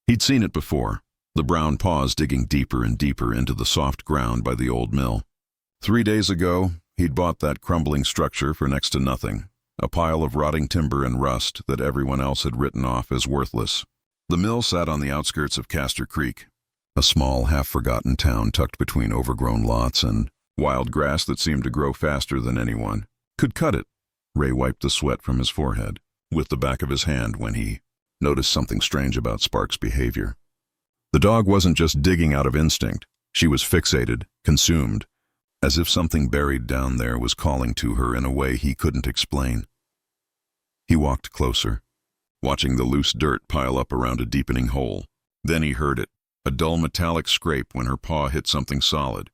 He'd seen it before, the brown paws digging deeper and deeper into the soft ground by the old mill. 3 days ago, he'd bought that crumbling structure for next to nothing, a pile of rotting timber and rust that everyone else had written off as worthless. The mill sat on the outskirts of Castor Creek, a small, half-forgotten town tucked between overgrown lots and wild grass that seemed to grow faster than anyone could cut it. Ray wiped the sweat from his forehead with the back of his hand when he noticed something strange about Spark's behavior. The dog wasn't just digging out of instinct. She was fixated, consumed, as if something buried down there was calling to her in a way he couldn't explain. He walked closer, watching the loose dirt pile up around a deepening hole. Then he heard it, a dull metallic scrape when her paw hit something solid.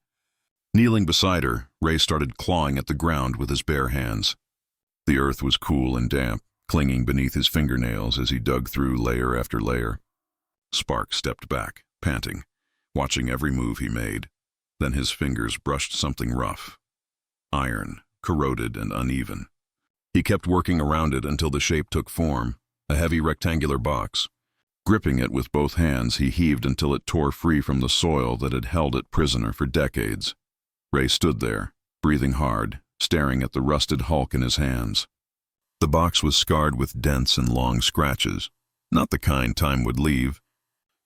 Kneeling beside her, Ray started clawing at the ground with his bare hands. The earth was cool and damp, clinging beneath his fingernails as he dug through layer after layer. Spark stepped back, panting, watching every move he made. Then his fingers brushed something rough. Iron, corroded and uneven. He kept working around it until the shape took form, a heavy rectangular box. Gripping it with both hands, he heaved until it tore free from the soil that had held it prisoner for decades. Ray stood there, breathing hard, staring at the rusted hulk in his hands. The box was scarred with dents and long scratches, not the kind time would leave,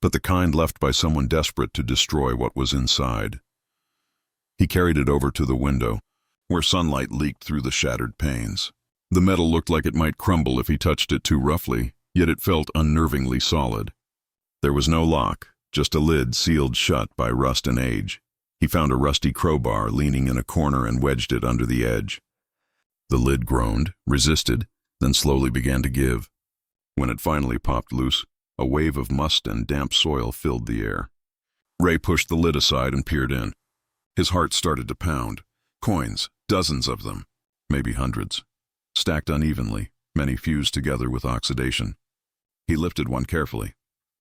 but the kind left by someone desperate to destroy what was inside. He carried it over to the window, where sunlight leaked through the shattered panes. The metal looked like it might crumble if he touched it too roughly, yet it felt unnervingly solid. There was no lock, just a lid sealed shut by rust and age. He found a rusty crowbar leaning in a corner and wedged it under the edge. The lid groaned, resisted, then slowly began to give. When it finally popped loose, a wave of must and damp soil filled the air. Ray pushed the lid aside and peered in. His heart started to pound. Coins, dozens of them, maybe hundreds, stacked unevenly, many fused together with oxidation. He lifted one carefully.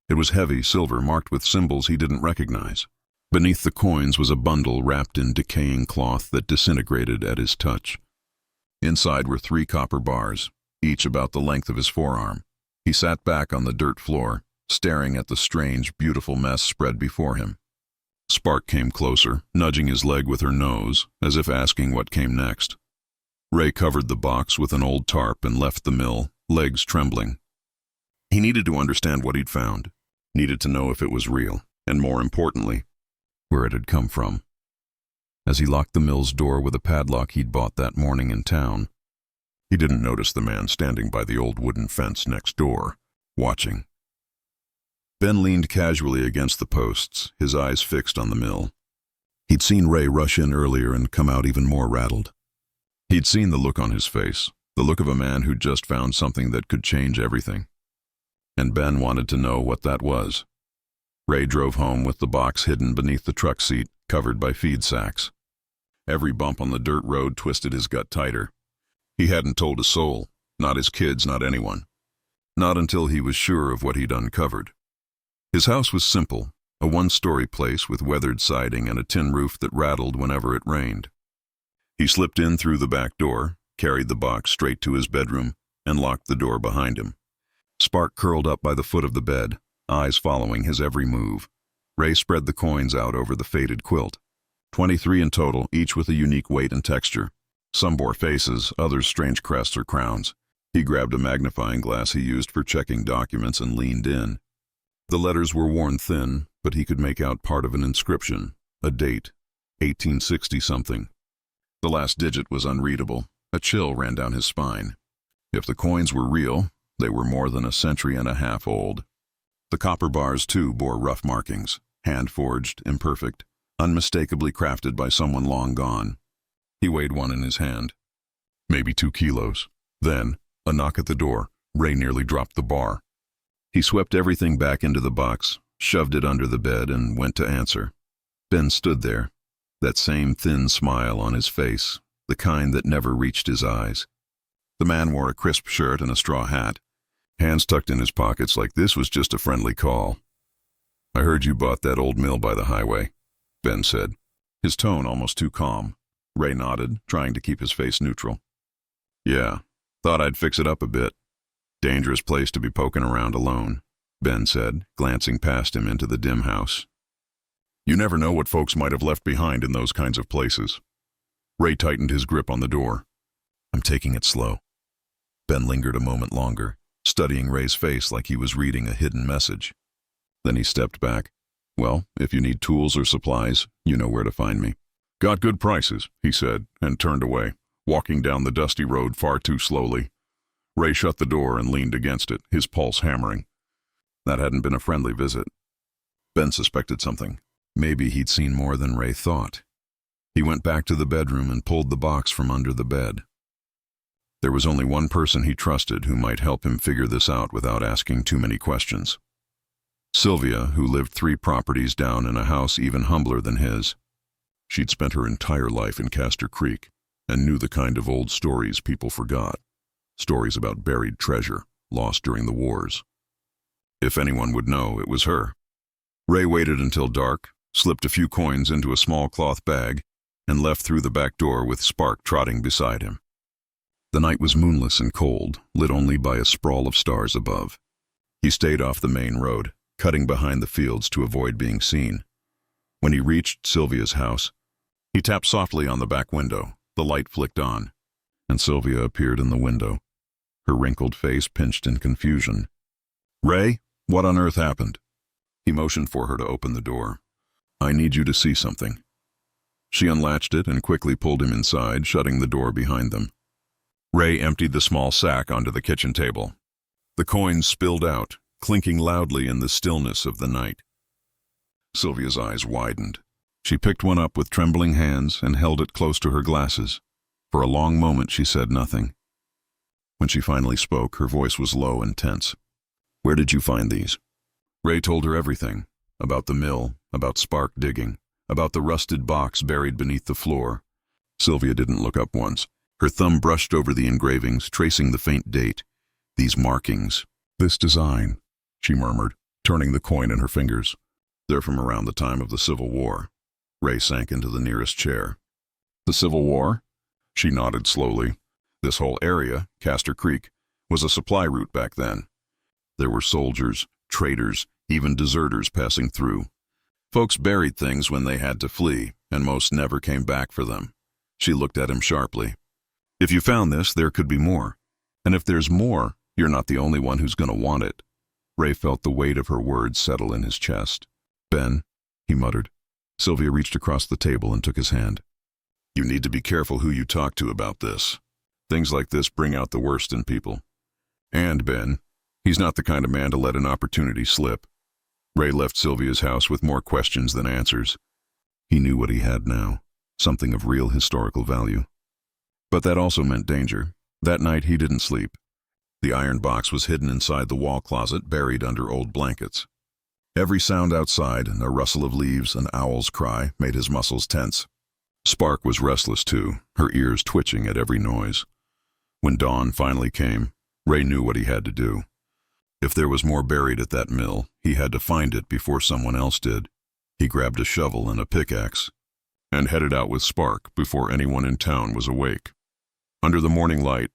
It was heavy silver marked with symbols he didn't recognize. Beneath the coins was a bundle wrapped in decaying cloth that disintegrated at his touch. Inside were 3 copper bars, each about the length of his forearm. He sat back on the dirt floor, staring at the strange, beautiful mess spread before him. Spark came closer, nudging his leg with her nose, as if asking what came next. Ray covered the box with an old tarp and left the mill, legs trembling. He needed to understand what he'd found, needed to know if it was real, and more importantly, where it had come from. As he locked the mill's door with a padlock he'd bought that morning in town, he didn't notice the man standing by the old wooden fence next door, watching. Ben leaned casually against the posts, his eyes fixed on the mill. He'd seen Ray rush in earlier and come out even more rattled. He'd seen the look on his face, the look of a man who'd just found something that could change everything. And Ben wanted to know what that was. Ray drove home with the box hidden beneath the truck seat, covered by feed sacks. Every bump on the dirt road twisted his gut tighter. He hadn't told a soul, not his kids, not anyone. Not until he was sure of what he'd uncovered. His house was simple, a one-story place with weathered siding and a tin roof that rattled whenever it rained. He slipped in through the back door, carried the box straight to his bedroom, and locked the door behind him. Spark curled up by the foot of the bed, eyes following his every move. Ray spread the coins out over the faded quilt. 23 in total, each with a unique weight and texture. Some bore faces, others strange crests or crowns. He grabbed a magnifying glass he used for checking documents and leaned in. The letters were worn thin, but he could make out part of an inscription, a date, 1860-something. The last digit was unreadable. A chill ran down his spine. If the coins were real, they were more than a century and a half old. The copper bars, too, bore rough markings, hand-forged, imperfect, unmistakably crafted by someone long gone. He weighed one in his hand. Maybe 2 kilos. Then, a knock at the door. Ray nearly dropped the bar. He swept everything back into the box, shoved it under the bed, and went to answer. Ben stood there, that same thin smile on his face, the kind that never reached his eyes. The man wore a crisp shirt and a straw hat, hands tucked in his pockets like this was just a friendly call. "I heard you bought that old mill by the highway," Ben said, his tone almost too calm. Ray nodded, trying to keep his face neutral. "Yeah, thought I'd fix it up a bit. Dangerous place to be poking around alone." Ben said, glancing past him into the dim house. You never know what folks might have left behind in those kinds of places. Ray tightened his grip on the door. I'm taking it slow. Ben lingered a moment longer, studying Ray's face like he was reading a hidden message. Then he stepped back. Well, if you need tools or supplies, you know where to find me. Got good prices, he said, and turned away, walking down the dusty road far too slowly. Ray shut the door and leaned against it, his pulse hammering. That hadn't been a friendly visit. Ben suspected something. Maybe he'd seen more than Ray thought. He went back to the bedroom and pulled the box from under the bed. There was only one person he trusted who might help him figure this out without asking too many questions. Sylvia, who lived 3 properties down in a house even humbler than his. She'd spent her entire life in Castor Creek and knew the kind of old stories people forgot. Stories about buried treasure, lost during the wars. If anyone would know, it was her. Ray waited until dark, slipped a few coins into a small cloth bag, and left through the back door with Spark trotting beside him. The night was moonless and cold, lit only by a sprawl of stars above. He stayed off the main road, cutting behind the fields to avoid being seen. When he reached Sylvia's house, he tapped softly on the back window. The light flicked on, and Sylvia appeared in the window, her wrinkled face pinched in confusion. Ray, what on earth happened? He motioned for her to open the door. I need you to see something. She unlatched it and quickly pulled him inside, shutting the door behind them. Ray emptied the small sack onto the kitchen table. The coins spilled out, clinking loudly in the stillness of the night. Sylvia's eyes widened. She picked one up with trembling hands and held it close to her glasses. For a long moment she said nothing. When she finally spoke, her voice was low and tense. Where did you find these? Ray told her everything. About the mill, about Spark digging, about the rusted box buried beneath the floor. Sylvia didn't look up once. Her thumb brushed over the engravings, tracing the faint date. These markings. This design, she murmured, turning the coin in her fingers. They're from around the time of the Civil War. Ray sank into the nearest chair. The Civil War? She nodded slowly. This whole area, Castor Creek, was a supply route back then. There were soldiers, traders, even deserters passing through. Folks buried things when they had to flee, and most never came back for them. She looked at him sharply. If you found this, there could be more. And if there's more, you're not the only one who's going to want it. Ray felt the weight of her words settle in his chest. Ben, he muttered. Sylvia reached across the table and took his hand. You need to be careful who you talk to about this. Things like this bring out the worst in people. And Ben, he's not the kind of man to let an opportunity slip. Ray left Sylvia's house with more questions than answers. He knew what he had now, something of real historical value. But that also meant danger. That night he didn't sleep. The iron box was hidden inside the wall closet, buried under old blankets. Every sound outside, a rustle of leaves, an owl's cry, made his muscles tense. Spark was restless too, her ears twitching at every noise. When dawn finally came, Ray knew what he had to do. If there was more buried at that mill, he had to find it before someone else did. He grabbed a shovel and a pickaxe, and headed out with Spark before anyone in town was awake. Under the morning light,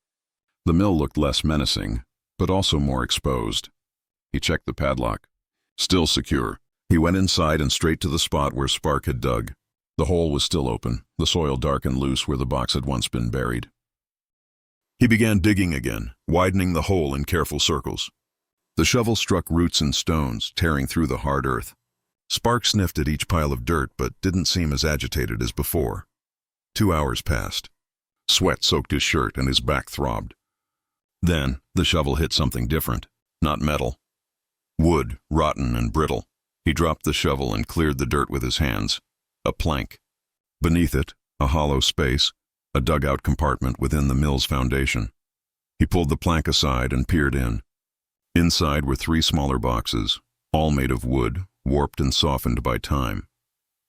the mill looked less menacing, but also more exposed. He checked the padlock. Still secure. He went inside and straight to the spot where Spark had dug. The hole was still open, the soil dark and loose where the box had once been buried. He began digging again, widening the hole in careful circles. The shovel struck roots and stones, tearing through the hard earth. Spark sniffed at each pile of dirt but didn't seem as agitated as before. 2 hours passed. Sweat soaked his shirt and his back throbbed. Then the shovel hit something different, not metal. Wood, rotten and brittle. He dropped the shovel and cleared the dirt with his hands. A plank. Beneath it, a hollow space, a dugout compartment within the mill's foundation. He pulled the plank aside and peered in. Inside were 3 smaller boxes, all made of wood, warped and softened by time.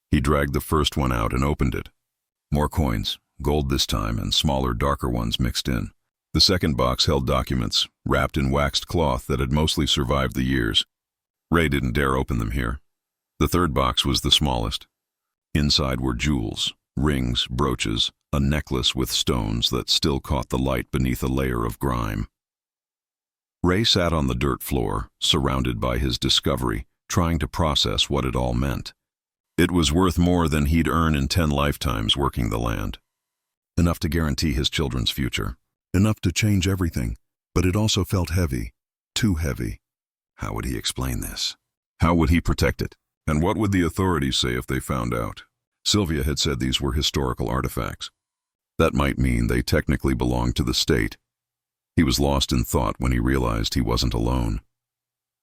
He dragged the first one out and opened it. More coins, gold this time, and smaller, darker ones mixed in. The second box held documents, wrapped in waxed cloth that had mostly survived the years. Ray didn't dare open them here. The third box was the smallest. Inside were jewels, rings, brooches, a necklace with stones that still caught the light beneath a layer of grime. Ray sat on the dirt floor, surrounded by his discovery, trying to process what it all meant. It was worth more than he'd earn in 10 lifetimes working the land. Enough to guarantee his children's future. Enough to change everything. But it also felt heavy. Too heavy. How would he explain this? How would he protect it? And what would the authorities say if they found out? Sylvia had said these were historical artifacts. That might mean they technically belonged to the state. He was lost in thought when he realized he wasn't alone.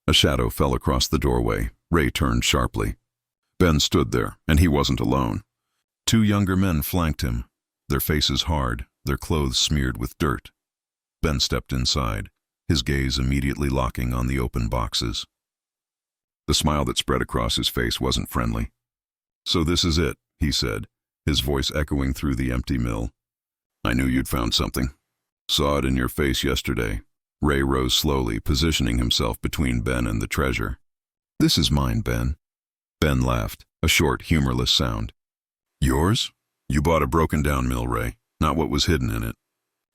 A shadow fell across the doorway. Ray turned sharply. Ben stood there, and he wasn't alone. 2 younger men flanked him, their faces hard, their clothes smeared with dirt. Ben stepped inside, his gaze immediately locking on the open boxes. The smile that spread across his face wasn't friendly. "So this is it," he said, his voice echoing through the empty mill. "I knew you'd found something. Saw it in your face yesterday." Ray rose slowly, positioning himself between Ben and the treasure. "This is mine, Ben." Ben laughed, a short, humorless sound. "Yours? You bought a broken-down mill, Ray, not what was hidden in it.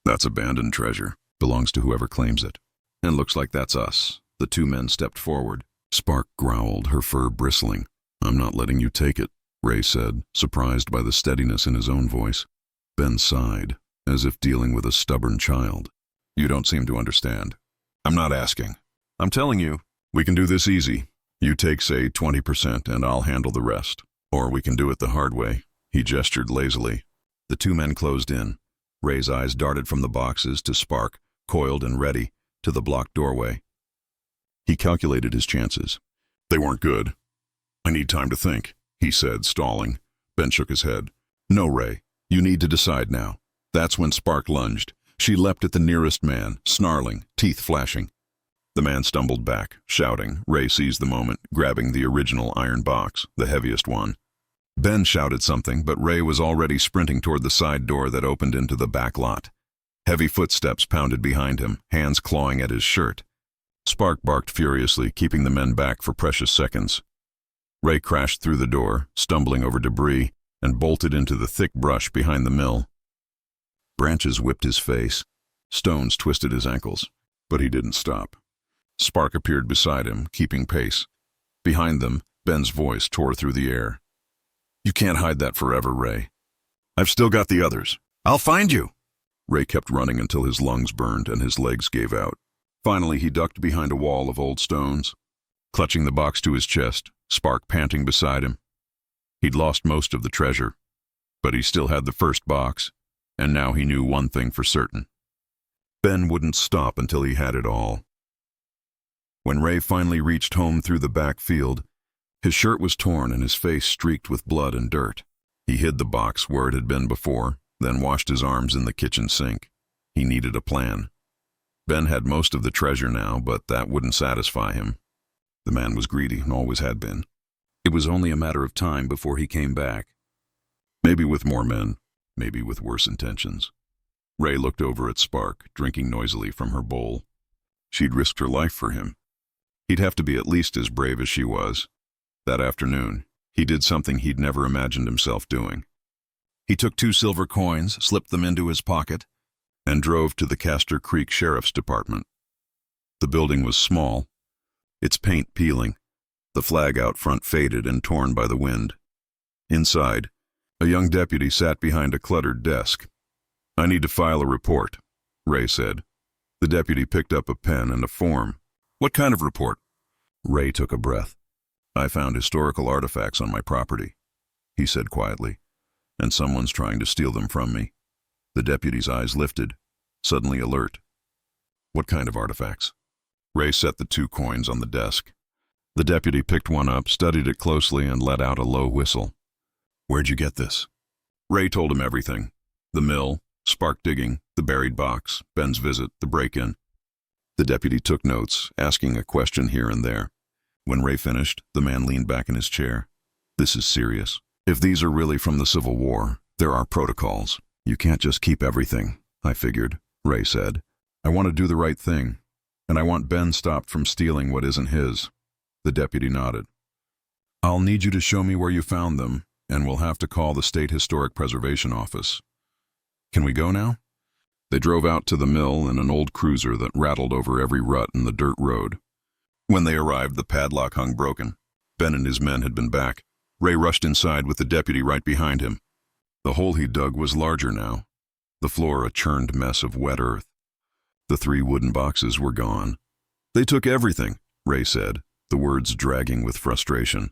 That's abandoned treasure. Belongs to whoever claims it. And looks like that's us." The 2 men stepped forward. Spark growled, her fur bristling. "I'm not letting you take it," Ray said, surprised by the steadiness in his own voice. Ben sighed, as if dealing with a stubborn child. "You don't seem to understand. I'm not asking. I'm telling you, we can do this easy. You take, say, 20% and I'll handle the rest. Or we can do it the hard way." He gestured lazily. The 2 men closed in. Ray's eyes darted from the boxes to Spark, coiled and ready, to the blocked doorway. He calculated his chances. "They weren't good. I need time to think," he said, stalling. Ben shook his head. "No, Ray, you need to decide now." That's when Spark lunged. She leapt at the nearest man, snarling, teeth flashing. The man stumbled back, shouting. Ray seized the moment, grabbing the original iron box, the heaviest one. Ben shouted something, but Ray was already sprinting toward the side door that opened into the back lot. Heavy footsteps pounded behind him, hands clawing at his shirt. Spark barked furiously, keeping the men back for precious seconds. Ray crashed through the door, stumbling over debris, and bolted into the thick brush behind the mill. Branches whipped his face. Stones twisted his ankles, but he didn't stop. Spark appeared beside him, keeping pace. Behind them, Ben's voice tore through the air. "You can't hide that forever, Ray. I've still got the others. I'll find you." Ray kept running until his lungs burned and his legs gave out. Finally, he ducked behind a wall of old stones, clutching the box to his chest, Spark panting beside him. He'd lost most of the treasure, but he still had the first box, and now he knew one thing for certain. Ben wouldn't stop until he had it all. When Ray finally reached home through the back field, his shirt was torn and his face streaked with blood and dirt. He hid the box where it had been before, then washed his arms in the kitchen sink. He needed a plan. Ben had most of the treasure now, but that wouldn't satisfy him. The man was greedy and always had been. It was only a matter of time before he came back. Maybe with more men, maybe with worse intentions. Ray looked over at Spark, drinking noisily from her bowl. She'd risked her life for him. He'd have to be at least as brave as she was. That afternoon, he did something he'd never imagined himself doing. He took 2 silver coins, slipped them into his pocket, and drove to the Castor Creek Sheriff's Department. The building was small, its paint peeling, the flag out front faded and torn by the wind. Inside, a young deputy sat behind a cluttered desk. "I need to file a report," Ray said. The deputy picked up a pen and a form. "What kind of report?" Ray took a breath. "I found historical artifacts on my property," he said quietly, "and someone's trying to steal them from me." The deputy's eyes lifted, suddenly alert. "What kind of artifacts?" Ray set the 2 coins on the desk. The deputy picked one up, studied it closely, and let out a low whistle. "Where'd you get this?" Ray told him everything. The mill, Spark digging, the buried box, Ben's visit, the break-in. The deputy took notes, asking a question here and there. When Ray finished, the man leaned back in his chair. "This is serious. If these are really from the Civil War, there are protocols. You can't just keep everything," I figured, Ray said. "I want to do the right thing, and I want Ben stopped from stealing what isn't his." The deputy nodded. "I'll need you to show me where you found them, and we'll have to call the State Historic Preservation Office. Can we go now?" They drove out to the mill in an old cruiser that rattled over every rut in the dirt road. When they arrived, the padlock hung broken. Ben and his men had been back. Ray rushed inside with the deputy right behind him. The hole he dug was larger now, the floor a churned mess of wet earth. The 3 wooden boxes were gone. "They took everything," Ray said, the words dragging with frustration.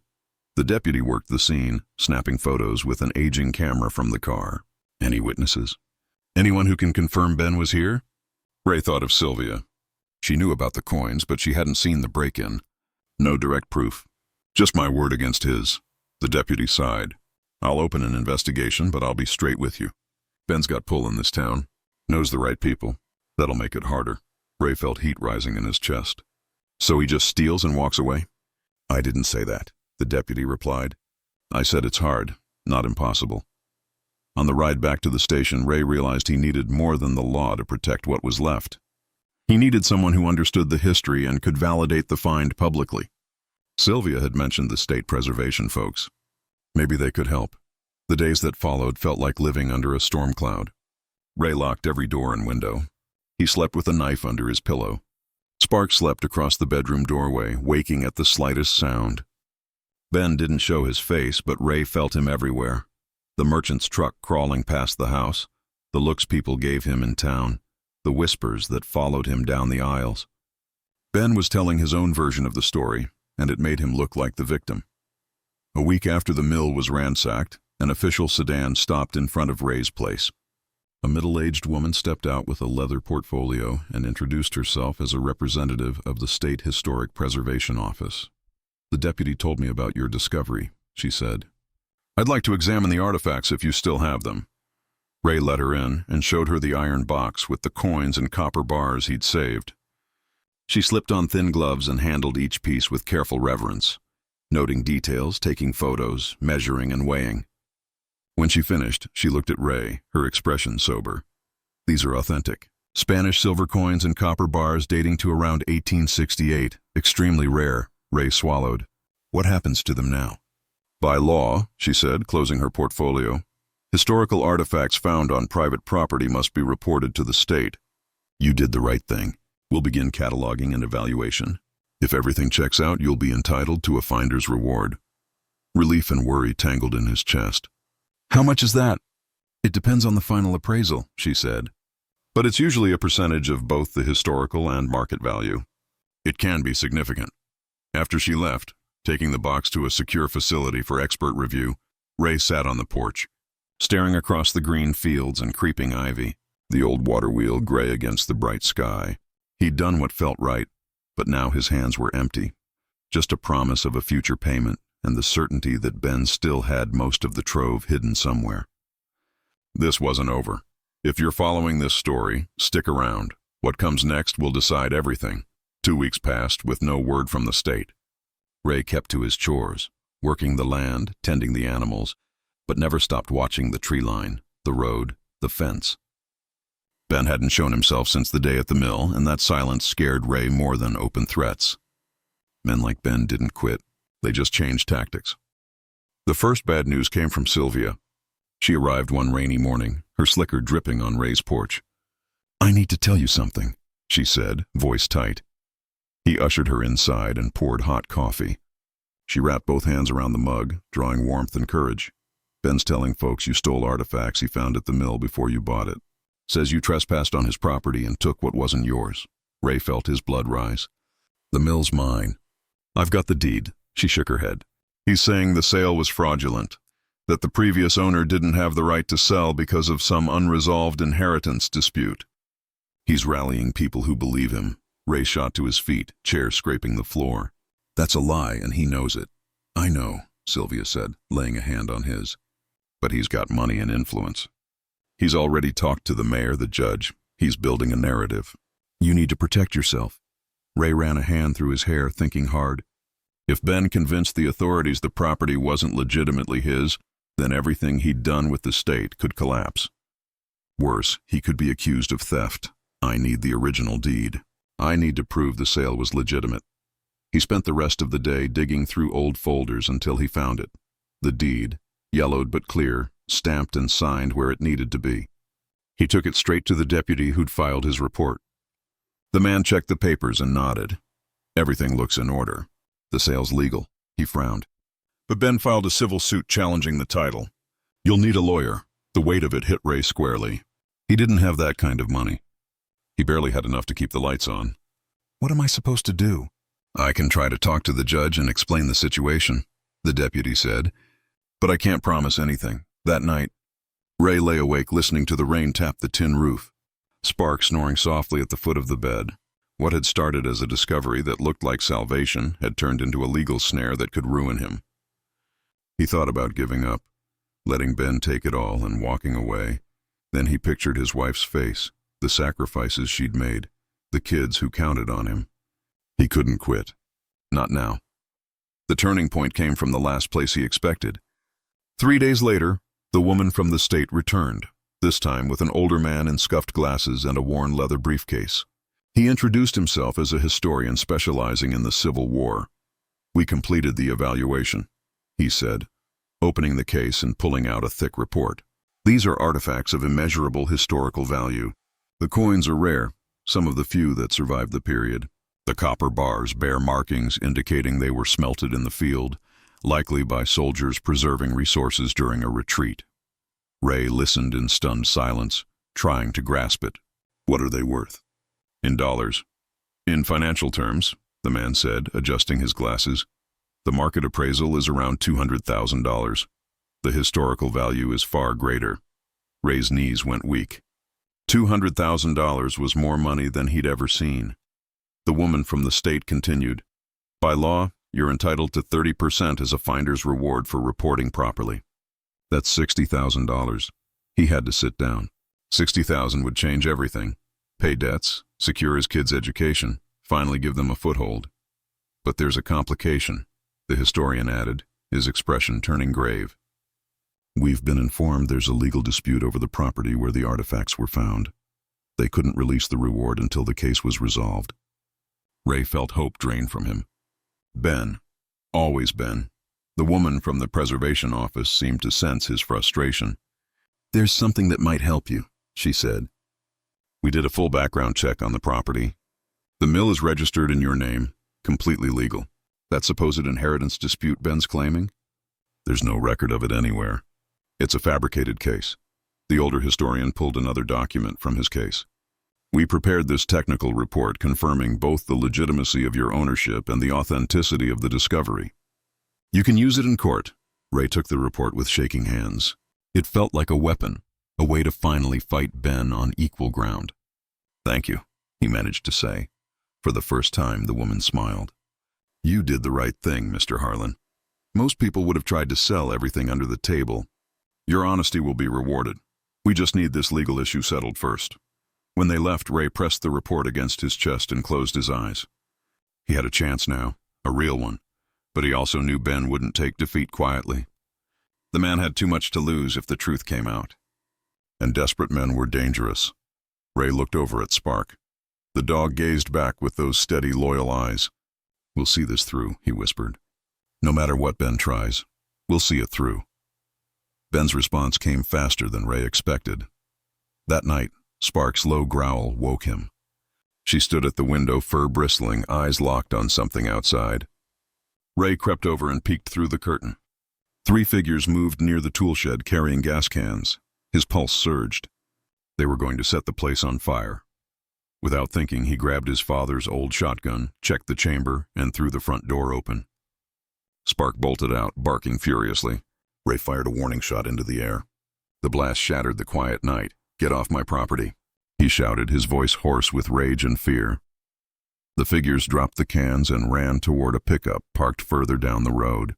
The deputy worked the scene, snapping photos with an aging camera from the car. "Any witnesses? Anyone who can confirm Ben was here?" Ray thought of Sylvia. She knew about the coins, but she hadn't seen the break-in. "No direct proof. Just my word against his." The deputy sighed. "I'll open an investigation, but I'll be straight with you. Ben's got pull in this town. Knows the right people. That'll make it harder." Ray felt heat rising in his chest. "So he just steals and walks away?" "I didn't say that," the deputy replied. "I said it's hard, not impossible." On the ride back to the station, Ray realized he needed more than the law to protect what was left. He needed someone who understood the history and could validate the find publicly. Sylvia had mentioned the state preservation folks. Maybe they could help. The days that followed felt like living under a storm cloud. Ray locked every door and window. He slept with a knife under his pillow. Sparks slept across the bedroom doorway, waking at the slightest sound. Ben didn't show his face, but Ray felt him everywhere. The merchant's truck crawling past the house, the looks people gave him in town, the whispers that followed him down the aisles. Ben was telling his own version of the story, and it made him look like the victim. A week after the mill was ransacked, an official sedan stopped in front of Ray's place. A middle-aged woman stepped out with a leather portfolio and introduced herself as a representative of the State Historic Preservation Office. "The deputy told me about your discovery," she said. "I'd like to examine the artifacts if you still have them." Ray let her in and showed her the iron box with the coins and copper bars he'd saved. She slipped on thin gloves and handled each piece with careful reverence, noting details, taking photos, measuring and weighing. When she finished, she looked at Ray, her expression sober. "These are authentic. Spanish silver coins and copper bars dating to around 1868, extremely rare." Ray swallowed. "What happens to them now?" "By law," she said, closing her portfolio, "historical artifacts found on private property must be reported to the state." "You did the right thing. We'll begin cataloging and evaluation. If everything checks out, you'll be entitled to a finder's reward." Relief and worry tangled in his chest. "How much is that?" "It depends on the final appraisal," she said. "But it's usually a percentage of both the historical and market value. It can be significant." After she left, taking the box to a secure facility for expert review, Ray sat on the porch, staring across the green fields and creeping ivy, the old water wheel gray against the bright sky. He'd done what felt right, but now his hands were empty. Just a promise of a future payment and the certainty that Ben still had most of the trove hidden somewhere. This wasn't over. If you're following this story, stick around. What comes next will decide everything. 2 weeks passed with no word from the state. Ray kept to his chores, working the land, tending the animals, but never stopped watching the tree line, the road, the fence. Ben hadn't shown himself since the day at the mill, and that silence scared Ray more than open threats. Men like Ben didn't quit. They just changed tactics. The first bad news came from Sylvia. She arrived one rainy morning, her slicker dripping on Ray's porch. "I need to tell you something," she said, voice tight. He ushered her inside and poured hot coffee. She wrapped both hands around the mug, drawing warmth and courage. "Ben's telling folks you stole artifacts he found at the mill before you bought it. Says you trespassed on his property and took what wasn't yours." Ray felt his blood rise. "The mill's mine. I've got the deed." She shook her head. "He's saying the sale was fraudulent, that the previous owner didn't have the right to sell because of some unresolved inheritance dispute. He's rallying people who believe him." Ray shot to his feet, chair scraping the floor. "That's a lie, and he knows it." "I know," Sylvia said, laying a hand on his. "But he's got money and influence. He's already talked to the mayor, the judge. He's building a narrative. You need to protect yourself." Ray ran a hand through his hair, thinking hard. If Ben convinced the authorities the property wasn't legitimately his, then everything he'd done with the state could collapse. Worse, he could be accused of theft. "I need the original deed. I need to prove the sale was legitimate." He spent the rest of the day digging through old folders until he found it. The deed, yellowed but clear, stamped and signed where it needed to be. He took it straight to the deputy who'd filed his report. The man checked the papers and nodded. Everything looks in order. The sale's legal. He frowned. But Ben filed a civil suit challenging the title. You'll need a lawyer. The weight of it hit Ray squarely. He didn't have that kind of money. He barely had enough to keep the lights on. What am I supposed to do? I can try to talk to the judge and explain the situation, the deputy said. But I can't promise anything. That night, Ray lay awake listening to the rain tap the tin roof. Spark snoring softly at the foot of the bed. What had started as a discovery that looked like salvation had turned into a legal snare that could ruin him. He thought about giving up, letting Ben take it all and walking away. Then he pictured his wife's face, the sacrifices she'd made, the kids who counted on him. He couldn't quit. Not now. The turning point came from the last place he expected. 3 days later, the woman from the state returned, this time with an older man in scuffed glasses and a worn leather briefcase. He introduced himself as a historian specializing in the Civil War. We completed the evaluation, he said, opening the case and pulling out a thick report. These are artifacts of immeasurable historical value. The coins are rare, some of the few that survived the period. The copper bars bear markings indicating they were smelted in the field, likely by soldiers preserving resources during a retreat. Ray listened in stunned silence, trying to grasp it. What are they worth? In dollars. In financial terms, the man said, adjusting his glasses. The market appraisal is around $200,000. The historical value is far greater. Ray's knees went weak. $200,000 was more money than he'd ever seen. The woman from the state continued. By law, you're entitled to 30% as a finder's reward for reporting properly. That's $60,000. He had to sit down. $60,000 would change everything. Pay debts, secure his kids' education, finally give them a foothold. But there's a complication, the historian added, his expression turning grave. We've been informed there's a legal dispute over the property where the artifacts were found. They couldn't release the reward until the case was resolved. Ray felt hope drain from him. Ben, always Ben. The woman from the preservation office seemed to sense his frustration. There's something that might help you, she said. We did a full background check on the property. The mill is registered in your name, completely legal. That supposed inheritance dispute Ben's claiming? There's no record of it anywhere. It's a fabricated case. The older historian pulled another document from his case. We prepared this technical report confirming both the legitimacy of your ownership and the authenticity of the discovery. You can use it in court. Ray took the report with shaking hands. It felt like a weapon, a way to finally fight Ben on equal ground. Thank you, he managed to say. For the first time, the woman smiled. You did the right thing, Mr. Harlan. Most people would have tried to sell everything under the table. Your honesty will be rewarded. We just need this legal issue settled first. When they left, Ray pressed the report against his chest and closed his eyes. He had a chance now, a real one, but he also knew Ben wouldn't take defeat quietly. The man had too much to lose if the truth came out. And desperate men were dangerous. Ray looked over at Spark. The dog gazed back with those steady, loyal eyes. We'll see this through, he whispered. No matter what Ben tries, we'll see it through. Ben's response came faster than Ray expected. That night, Spark's low growl woke him. She stood at the window, fur bristling, eyes locked on something outside. Ray crept over and peeked through the curtain. 3 figures moved near the tool shed carrying gas cans. His pulse surged. They were going to set the place on fire. Without thinking, he grabbed his father's old shotgun, checked the chamber, and threw the front door open. Spark bolted out, barking furiously. Ray fired a warning shot into the air. The blast shattered the quiet night. Get off my property, he shouted, his voice hoarse with rage and fear. The figures dropped the cans and ran toward a pickup parked further down the road.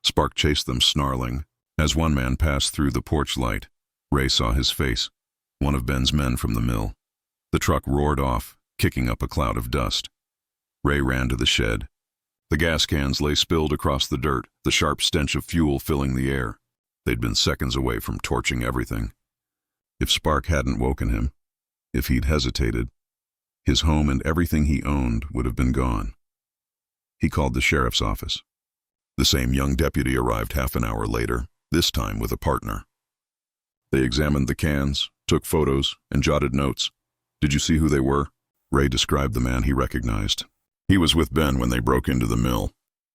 Spark chased them, snarling. As one man passed through the porch light, Ray saw his face, one of Ben's men from the mill. The truck roared off, kicking up a cloud of dust. Ray ran to the shed. The gas cans lay spilled across the dirt, the sharp stench of fuel filling the air. They'd been seconds away from torching everything. If Spark hadn't woken him, if he'd hesitated, his home and everything he owned would have been gone. He called the sheriff's office. The same young deputy arrived half an hour later, this time with a partner. They examined the cans, took photos, and jotted notes. Did you see who they were? Ray described the man he recognized. He was with Ben when they broke into the mill.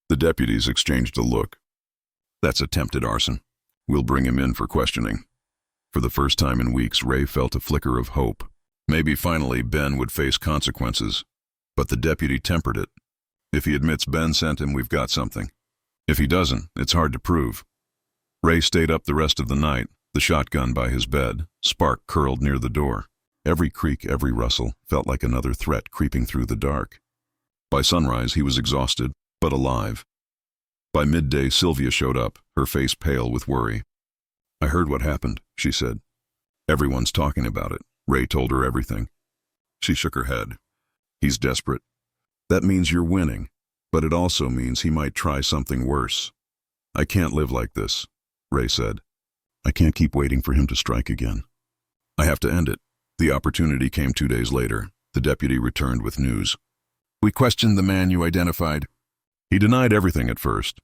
The deputies exchanged a look. That's attempted arson. We'll bring him in for questioning. For the first time in weeks, Ray felt a flicker of hope. Maybe finally Ben would face consequences. But the deputy tempered it. If he admits Ben sent him, we've got something. If he doesn't, it's hard to prove. Ray stayed up the rest of the night, the shotgun by his bed, Spark curled near the door. Every creak, every rustle felt like another threat creeping through the dark. By sunrise, he was exhausted, but alive. By midday, Sylvia showed up, her face pale with worry. I heard what happened, she said. Everyone's talking about it. Ray told her everything. She shook her head. He's desperate. That means you're winning, but it also means he might try something worse. I can't live like this, Ray said. I can't keep waiting for him to strike again. I have to end it. The opportunity came 2 days later. The deputy returned with news. We questioned the man you identified. He denied everything at first.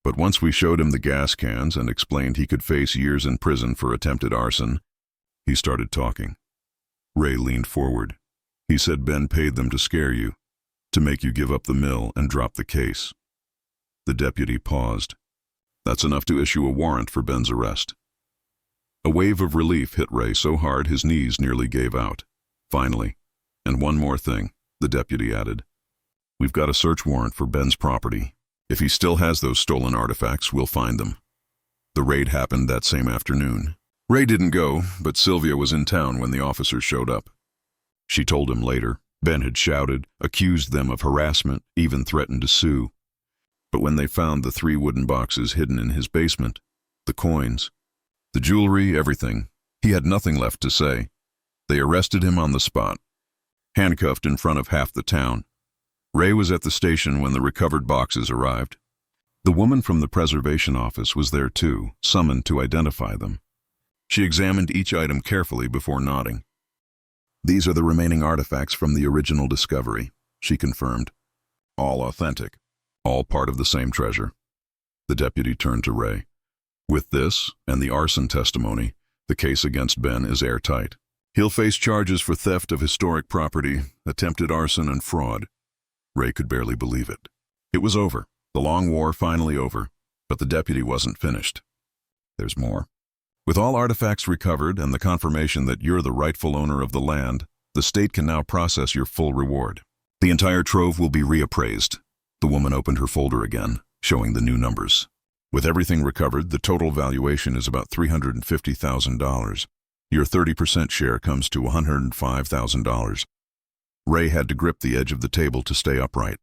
But once we showed him the gas cans and explained he could face years in prison for attempted arson, he started talking. Ray leaned forward. He said Ben paid them to scare you, to make you give up the mill and drop the case. The deputy paused. That's enough to issue a warrant for Ben's arrest. A wave of relief hit Ray so hard his knees nearly gave out. Finally, and one more thing, the deputy added. We've got a search warrant for Ben's property. If he still has those stolen artifacts, we'll find them. The raid happened that same afternoon. Ray didn't go, but Sylvia was in town when the officers showed up. She told him later, Ben had shouted, accused them of harassment, even threatened to sue. But when they found the 3 wooden boxes hidden in his basement, the coins, the jewelry, everything, he had nothing left to say. They arrested him on the spot, handcuffed in front of half the town. Ray was at the station when the recovered boxes arrived. The woman from the preservation office was there too, summoned to identify them. She examined each item carefully before nodding. These are the remaining artifacts from the original discovery, she confirmed. All authentic, all part of the same treasure. The deputy turned to Ray. With this, and the arson testimony, the case against Ben is airtight. He'll face charges for theft of historic property, attempted arson, and fraud. Ray could barely believe it. It was over, the long war finally over, but the deputy wasn't finished. There's more. With all artifacts recovered and the confirmation that you're the rightful owner of the land, the state can now process your full reward. The entire trove will be reappraised. The woman opened her folder again, showing the new numbers. With everything recovered, the total valuation is about $350,000. Your 30% share comes to $105,000. Ray had to grip the edge of the table to stay upright.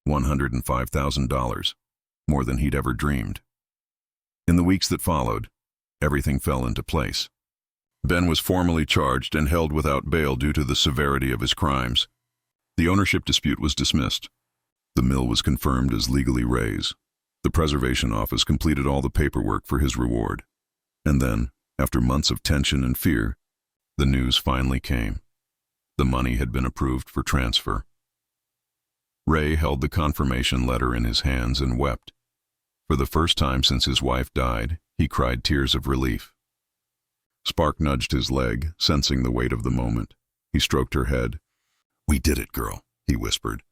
$105,000, more than he'd ever dreamed. In the weeks that followed, everything fell into place. Ben was formally charged and held without bail due to the severity of his crimes. The ownership dispute was dismissed. The mill was confirmed as legally Ray's. The preservation office completed all the paperwork for his reward. And then, after months of tension and fear, the news finally came. The money had been approved for transfer. Ray held the confirmation letter in his hands and wept. For the first time since his wife died, he cried tears of relief. Spark nudged his leg, sensing the weight of the moment. He stroked her head. We did it, girl, he whispered.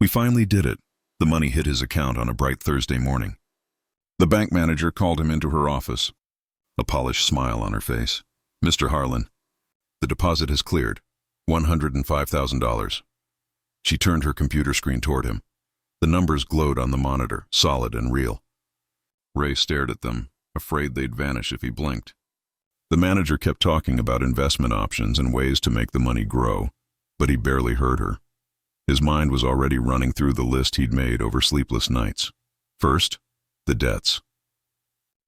We finally did it. The money hit his account on a bright Thursday morning. The bank manager called him into her office, a polished smile on her face. Mr. Harlan, the deposit has cleared. $105,000. She turned her computer screen toward him. The numbers glowed on the monitor, solid and real. Ray stared at them, afraid they'd vanish if he blinked. The manager kept talking about investment options and ways to make the money grow, but he barely heard her. His mind was already running through the list he'd made over sleepless nights. First, the debts.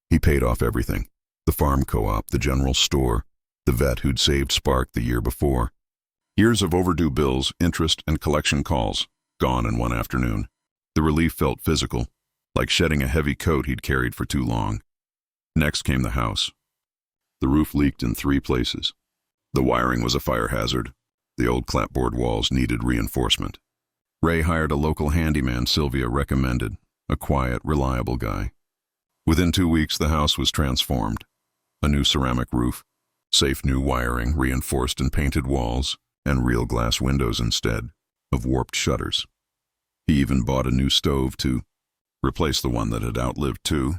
He paid off everything. The farm co-op, the general store, the vet who'd saved Spark the year before. Years of overdue bills, interest, and collection calls, gone in one afternoon. The relief felt physical, like shedding a heavy coat he'd carried for too long. Next came the house. The roof leaked in 3 places. The wiring was a fire hazard. The old clapboard walls needed reinforcement. Ray hired a local handyman Sylvia recommended, a quiet, reliable guy. Within 2 weeks, the house was transformed. A new ceramic roof, Safe new wiring, reinforced and painted walls, and real glass windows instead of warped shutters. He even bought a new stove to replace the one that had outlived 2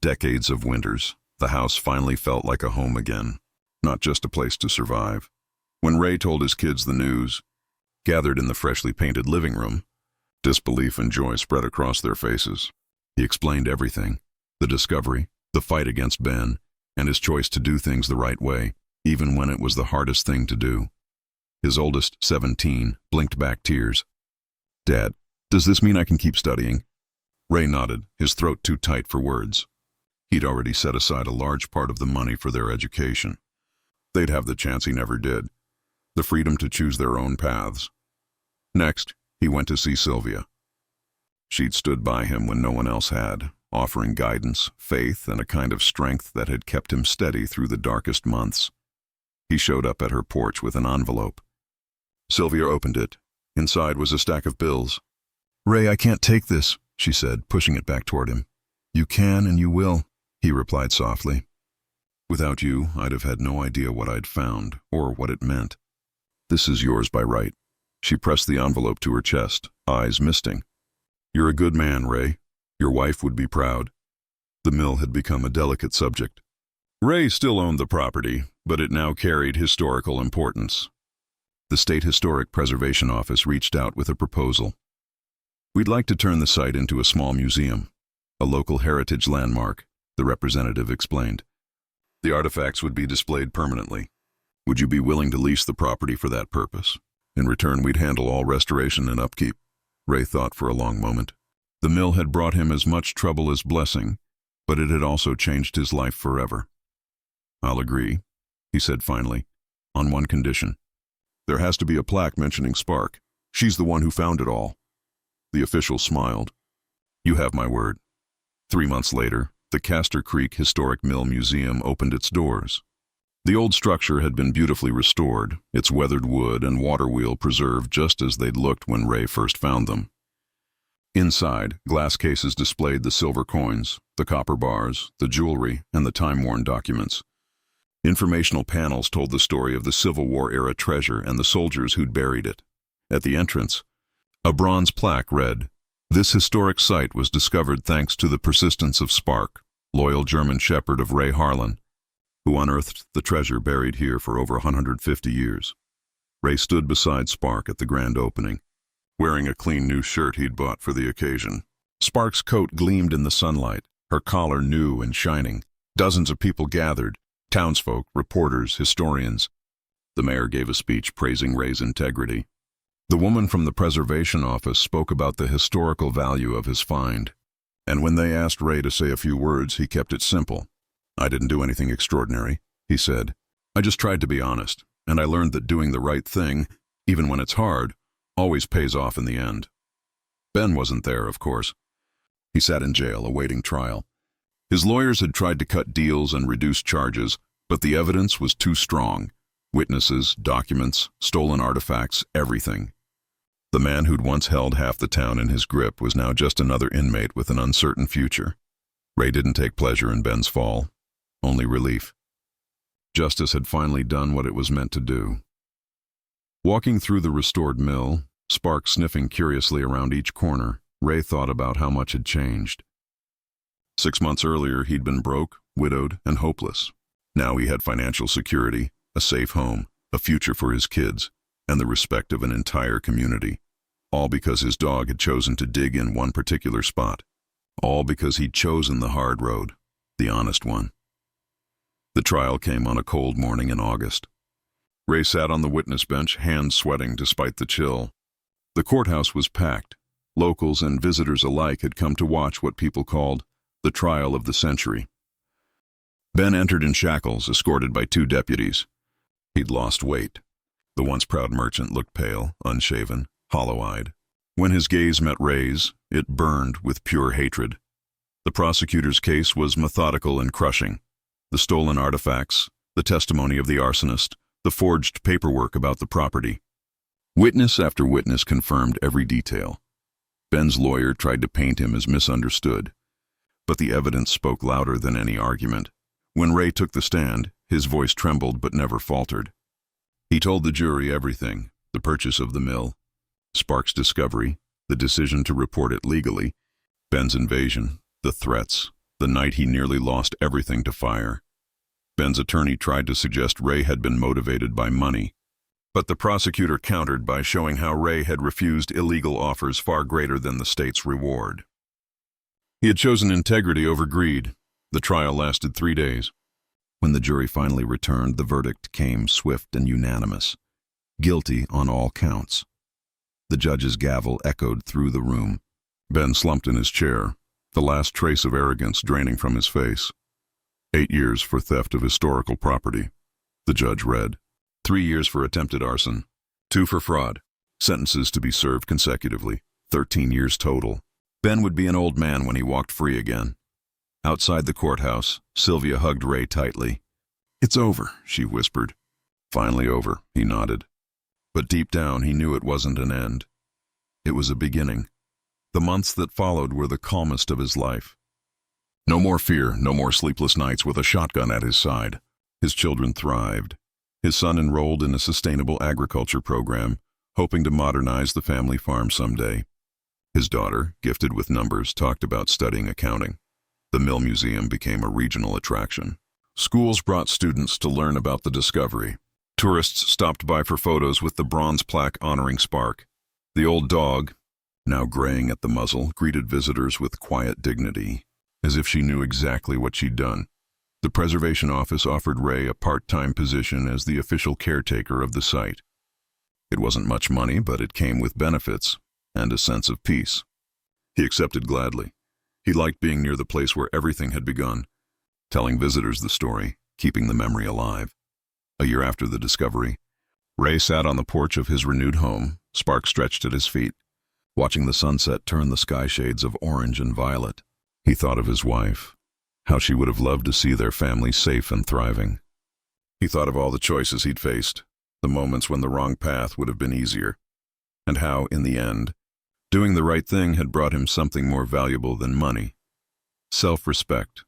decades of winters. The house finally felt like a home again, not just a place to survive. When Ray told his kids the news, gathered in the freshly painted living room, disbelief and joy spread across their faces. He explained everything: the discovery, the fight against Ben, and his choice to do things the right way, even when it was the hardest thing to do. His oldest, 17, blinked back tears. "Dad, does this mean I can keep studying?" Ray nodded, his throat too tight for words. He'd already set aside a large part of the money for their education. They'd have the chance he never did, the freedom to choose their own paths. Next, he went to see Sylvia. She'd stood by him when no one else had, offering guidance, faith, and a kind of strength that had kept him steady through the darkest months. He showed up at her porch with an envelope. Sylvia opened it. Inside was a stack of bills. "Ray, I can't take this," she said, pushing it back toward him. "You can and you will," he replied softly. "Without you, I'd have had no idea what I'd found, or what it meant. This is yours by right." She pressed the envelope to her chest, eyes misting. "You're a good man, Ray. Your wife would be proud." The mill had become a delicate subject. Ray still owned the property, but it now carried historical importance. The State Historic Preservation Office reached out with a proposal. "We'd like to turn the site into a small museum, a local heritage landmark," the representative explained. "The artifacts would be displayed permanently. Would you be willing to lease the property for that purpose? In return, we'd handle all restoration and upkeep." Ray thought for a long moment. The mill had brought him as much trouble as blessing, but it had also changed his life forever. "I'll agree," he said finally, "on one condition. There has to be a plaque mentioning Spark. She's the one who found it all." The official smiled. "You have my word." 3 months later, the Castor Creek Historic Mill Museum opened its doors. The old structure had been beautifully restored, its weathered wood and water wheel preserved just as they'd looked when Ray first found them. Inside, glass cases displayed the silver coins, the copper bars, the jewelry, and the time-worn documents. Informational panels told the story of the Civil War-era treasure and the soldiers who'd buried it. At the entrance, a bronze plaque read, "This historic site was discovered thanks to the persistence of Spark, loyal German shepherd of Ray Harlan, who unearthed the treasure buried here for over 150 years. Ray stood beside Spark at the grand opening, wearing a clean new shirt he'd bought for the occasion. Spark's coat gleamed in the sunlight, her collar new and shining. Dozens of people gathered, townsfolk, reporters, historians. The mayor gave a speech praising Ray's integrity. The woman from the preservation office spoke about the historical value of his find, and when they asked Ray to say a few words, he kept it simple. "I didn't do anything extraordinary," he said. "I just tried to be honest, and I learned that doing the right thing, even when it's hard, always pays off in the end." Ben wasn't there, of course. He sat in jail awaiting trial. His lawyers had tried to cut deals and reduce charges, but the evidence was too strong. Witnesses, documents, stolen artifacts, everything. The man who'd once held half the town in his grip was now just another inmate with an uncertain future. Ray didn't take pleasure in Ben's fall, only relief. Justice had finally done what it was meant to do. Walking through the restored mill, Spark sniffing curiously around each corner, Ray thought about how much had changed. 6 months earlier, he'd been broke, widowed, and hopeless. Now he had financial security, a safe home, a future for his kids, and the respect of an entire community. All because his dog had chosen to dig in one particular spot. All because he'd chosen the hard road, the honest one. The trial came on a cold morning in August. Ray sat on the witness bench, hands sweating despite the chill. The courthouse was packed. Locals and visitors alike had come to watch what people called the trial of the century. Ben entered in shackles, escorted by 2 deputies. He'd lost weight. The once proud merchant looked pale, unshaven, hollow-eyed. When his gaze met Ray's, it burned with pure hatred. The prosecutor's case was methodical and crushing. The stolen artifacts, the testimony of the arsonist, the forged paperwork about the property. Witness after witness confirmed every detail. Ben's lawyer tried to paint him as misunderstood, but the evidence spoke louder than any argument. When Ray took the stand, his voice trembled but never faltered. He told the jury everything: the purchase of the mill, Spark's discovery, the decision to report it legally, Ben's invasion, the threats, the night he nearly lost everything to fire. Ben's attorney tried to suggest Ray had been motivated by money, but the prosecutor countered by showing how Ray had refused illegal offers far greater than the state's reward. He had chosen integrity over greed. The trial lasted 3 days. When the jury finally returned, the verdict came swift and unanimous: guilty on all counts. The judge's gavel echoed through the room. Ben slumped in his chair, the last trace of arrogance draining from his face. 8 years for theft of historical property. The judge read. 3 years for attempted arson. 2 for fraud. Sentences to be served consecutively. 13 years total. Ben would be an old man when he walked free again. Outside the courthouse, Sylvia hugged Ray tightly. "It's over," she whispered. "Finally over," he nodded. But deep down he knew it wasn't an end. It was a beginning. The months that followed were the calmest of his life. No more fear, no more sleepless nights with a shotgun at his side. His children thrived. His son enrolled in a sustainable agriculture program, hoping to modernize the family farm someday. His daughter, gifted with numbers, talked about studying accounting. The Mill Museum became a regional attraction. Schools brought students to learn about the discovery. Tourists stopped by for photos with the bronze plaque honoring Spark. The old dog, now graying at the muzzle, greeted visitors with quiet dignity, as if she knew exactly what she'd done. The preservation office offered Ray a part-time position as the official caretaker of the site. It wasn't much money, but it came with benefits and a sense of peace. He accepted gladly. He liked being near the place where everything had begun, telling visitors the story, keeping the memory alive. A year after the discovery, Ray sat on the porch of his renewed home, Spark stretched at his feet, watching the sunset turn the sky shades of orange and violet. He thought of his wife, how she would have loved to see their family safe and thriving. He thought of all the choices he'd faced, the moments when the wrong path would have been easier, and how, in the end, doing the right thing had brought him something more valuable than money: self-respect.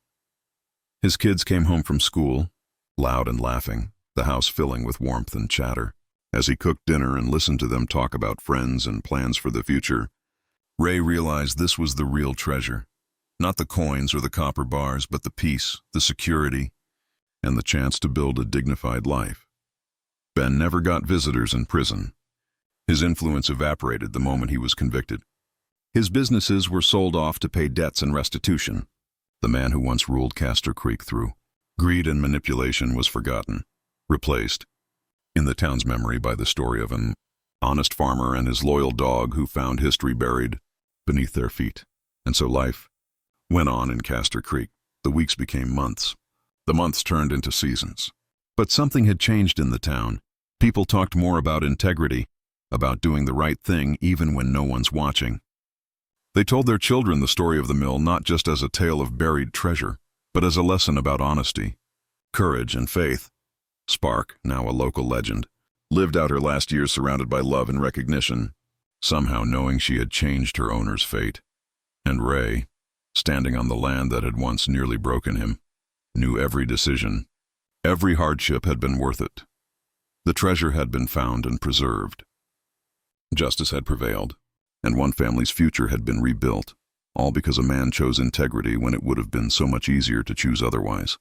His kids came home from school, loud and laughing, the house filling with warmth and chatter. As he cooked dinner and listened to them talk about friends and plans for the future, Ray realized this was the real treasure. Not the coins or the copper bars, but the peace, the security, and the chance to build a dignified life. Ben never got visitors in prison. His influence evaporated the moment he was convicted. His businesses were sold off to pay debts and restitution. The man who once ruled Castor Creek through greed and manipulation was forgotten, replaced in the town's memory by the story of an honest farmer and his loyal dog who found history buried beneath their feet. And so life went on in Castor Creek. The weeks became months. The months turned into seasons. But something had changed in the town. People talked more about integrity, about doing the right thing even when no one's watching. They told their children the story of the mill not just as a tale of buried treasure, but as a lesson about honesty, courage, and faith. Spark, now a local legend, lived out her last years surrounded by love and recognition, somehow knowing she had changed her owner's fate. And Ray, standing on the land that had once nearly broken him, knew every decision, every hardship had been worth it. The treasure had been found and preserved. Justice had prevailed, and one family's future had been rebuilt, all because a man chose integrity when it would have been so much easier to choose otherwise.